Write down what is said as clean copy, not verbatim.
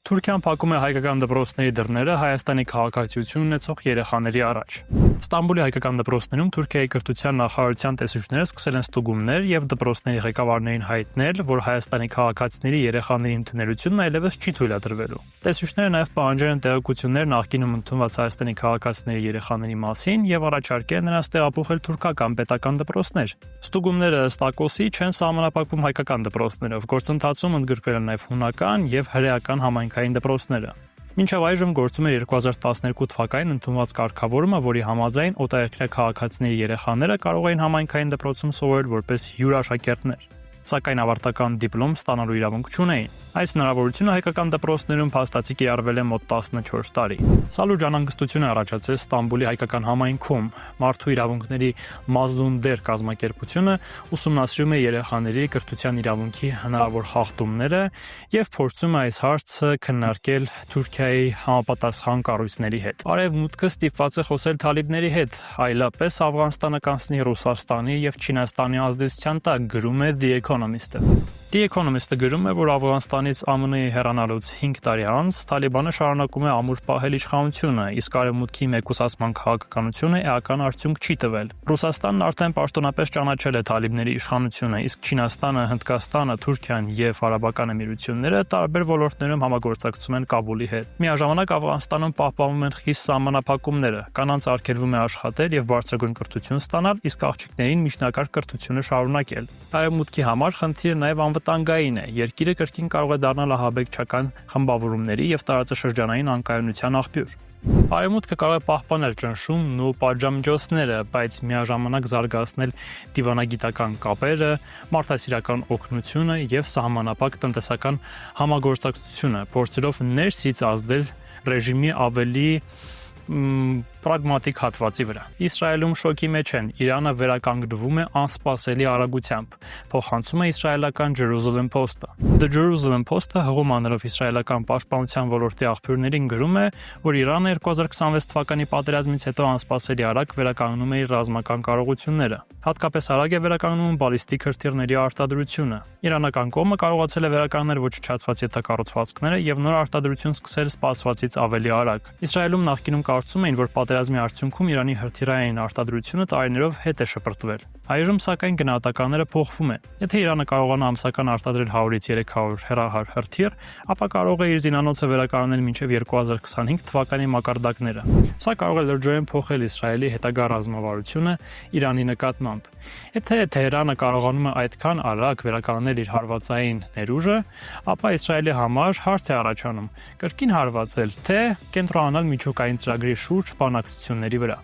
Թուրքիան փակում է հայկական դպրոցների դռները Հայաստանի քաղաքացիություն ունեցող երեխաների առաջ։ Ստամբուլի հայկական դպրոցներում Թուրքիայի կրթության նախարարության տեսուչները սկսել են ստուգումներ եւ դպրոցների ղեկավարներին հայտնել, որ Հայաստանի քաղաքացիների երեխաների ընդունելությունն այլևս չի թույլատրվելու։ Տեսուչները նաեւ պահանջել են տեղեկություններ նախկինում ընդունված Հայաստանի քաղաքացիների երեխաների մասին եւ առաջարկել նրանց տեղափոխել թուրքական պետական դպրոցներ։ Ստուգումները ըստ ԱԿՕՍ-ի չեն սահմանափակվում հայկական դպրոցներով, գործընթացում ընդգրկվել են նաեւ հունական եւ հրեական համայնքային դպրոցները։ Մինչև այժմ գործում է 2012 թվականին ընդունված կարգավորումը, որի համաձայն օտարերկրյա քաղաքացիների երեխաները կարող էին համայնքային դպրոցում սովորել որպես հյուրաշակերտներ, սակայն ավարտական դիպլոմ ստանալու իրավունք չունեին։ Այս հնարավորությունը հայկական դպրոցներում փաստացի կիրառվել է մոտ 14 տարի։ Սա լուրջ անհանգստություն է առաջացրել Ստամբուլի հայկական համայնքում։ Մարդու իրավունքների Մազլուն Դեր կազմակերպությունը ուսումնասիրում է երեխաների կրթության իրավունքի հնարավոր խախտումները եւ փորձում է այս հարցը քննարկել Թուրքիայի համապատասխան կառույցների հետ։ Արևմուտքը ստիպված է խոսել թալիբների հետ, այլապես Աֆղանստանը կանցնի Ռուսաստանի եւ Չինաստանի ազդեցության տակ, գրում է The Economist-ը։ The Economist-ը գրում է, որ Աֆղանստանից ԱՄՆ-ի հեռանալուց 5 տարի անց Թալիբանը շարունակում է ամուր պահել իշխանությունը, իսկ Արևմուտքի մեկուսացման քաղաքականությունը էական արդյունք չի տվել։ Ռուսաստանն արդեն պաշտոնապես ճանաչել է թալիբների իշխանությունը, իսկ Չինաստանը, Հնդկաստանը, Թուրքիան եւ Արաբական Էմիրությունները տարբեր ոլորտներում համագործակցում են Կաբուլի հետ։ Միաժամանակ Աֆղանստանում պահպանվում են խիստ սահմանափակումները, կանանց արգելվում է աշխատել եւ բարձրագույն կրթություն ստանալ, իսկ աղջիկներին միջնակարգ կրթությունը շարունակել։ Արևմուտքի համար խնդիրը նաեւ անվտանգային է։ Երկիրը կրկին կարող է դառնալ ահաբեկչական խմբավորումների եւ տարածաշրջանային անկայունության աղբյուր։ Արևմուտքը կարող է պահպանել ճնշումն ու պատժամիջոցները, բայց միաժամանակ զարգացնել դիվանագիտական կապերը, մարդասիրական օգնությունը եւ սահմանափակ տնտեսական համագործակցությունը, փորձելով ներսից ազդել ռեժիմի ավելի պրագմատիկ հատվածի վրա։ Իսրայելում շոկի մեջ են, Իրանը վերականգնվում է անսպասելի արագությամբ, փոխանցում է իսրայելական Jerusalem Post-ը։ The Jerusalem Post-ը հղում անելով իսրայելական պաշտպանության ոլորտի աղբյուրներին գրում է, որ Իրանը 2026 թվականի պատերազմից հետո անսպասելի արագ վերականգնում է իր ռազմական կարողությունները։ Հատկապես արագ է վերականգնում բալիստիկ հրթիռների արտադրությունը։ Իրանական կողմը կարողացել է վերականգնել ոչնչացված յետակառուցվածքները եւ նոր արտադրություն սկսել սպասվածից ավելի արագ։ Իսրայելում նախկինում կարծում էին, որ պատերազմի արդյունքում Իրանի հրթիռային արտադրությունը տարիներով հետ է շպրտվել։ Այժմ սակայն գնահատականները փոխվում են։ Եթե Իրանը կարողանա ամսական արտադրել 100-ից 300 հեռահար հրթիռ, ապա կարող է իր զինանոցը վերականգնել մինչև 2025 թվականի մակարդակները։ Սա կարող է լրջորեն փոխել Իսրայելի հետագա ռազմավարությունը Իրանի նկատմամբ։ Եթե Թեհրանը կարողանում է այդքան արագ վերականգնել իր հարվածային ներուժը, ապա Իսրայելի համար հարց է առաջանում՝ կրկին հարվածել, թե կենտրոնանալ միջուկային ծրագրի շուրջ բանակցությունների վրա։